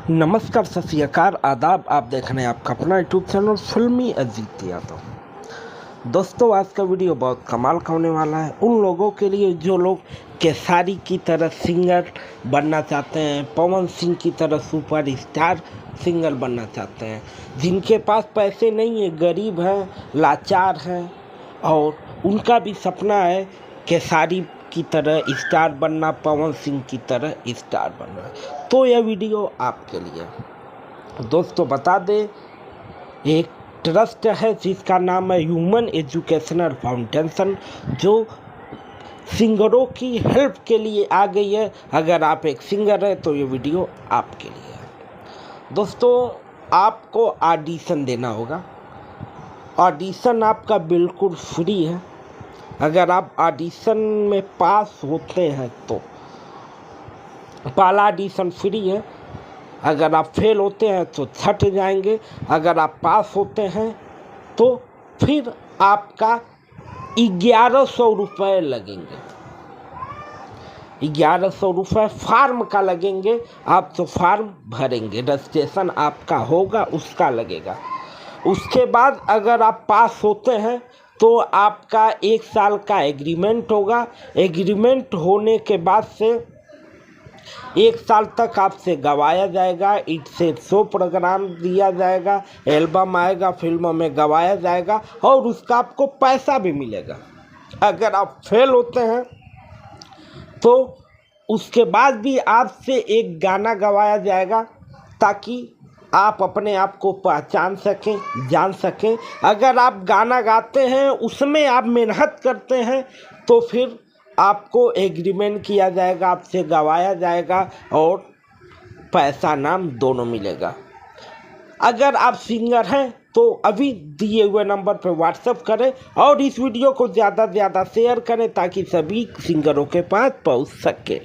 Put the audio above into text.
नमस्कार, सत श्री अकाल, आदाब। आप देख रहे हैं आपका अपना यूट्यूब चैनल फिल्मी अजीत यादव। दोस्तों, आज का वीडियो बहुत कमाल का होने वाला है उन लोगों के लिए जो लोग केसारी की तरह सिंगर बनना चाहते हैं, पवन सिंह की तरह सुपर स्टार सिंगर बनना चाहते हैं, जिनके पास पैसे नहीं है, गरीब हैं, लाचार हैं और उनका भी सपना है केसारी की तरह स्टार बनना, पवन सिंह की तरह स्टार बनना। तो यह वीडियो आपके लिए। दोस्तों, बता दें, एक ट्रस्ट है जिसका नाम है ह्यूमन एजुकेशनल फाउंडेशन, जो सिंगरों की हेल्प के लिए आ गई है। अगर आप एक सिंगर हैं तो ये वीडियो आपके लिए है। दोस्तों, आपको ऑडिशन देना होगा। ऑडिशन आपका बिल्कुल फ्री है। अगर आप ऑडिशन में पास होते हैं तो पहला ऑडिशन फ्री है। अगर आप फेल होते हैं तो छट जाएंगे। अगर आप पास होते हैं तो फिर आपका 1100 रुपये लगेंगे। 1100 रुपये फार्म का लगेंगे। आप तो फार्म भरेंगे, रजिस्ट्रेशन आपका होगा, उसका लगेगा। उसके बाद अगर आप पास होते हैं तो आपका 1 साल का एग्रीमेंट होगा। एग्रीमेंट होने के बाद से 1 साल तक आपसे गवाया जाएगा, इससे शो प्रोग्राम दिया जाएगा, एल्बम आएगा, फिल्मों में गवाया जाएगा और उसका आपको पैसा भी मिलेगा। अगर आप फेल होते हैं तो उसके बाद भी आपसे एक गाना गवाया जाएगा ताकि आप अपने आप को पहचान सकें, जान सकें। अगर आप गाना गाते हैं, उसमें आप मेहनत करते हैं तो फिर आपको एग्रीमेंट किया जाएगा, आपसे गवाया जाएगा और पैसा नाम दोनों मिलेगा। अगर आप सिंगर हैं तो अभी दिए हुए नंबर पर व्हाट्सएप करें और इस वीडियो को ज़्यादा से ज़्यादा शेयर करें ताकि सभी सिंगरों के पास पहुंच सके।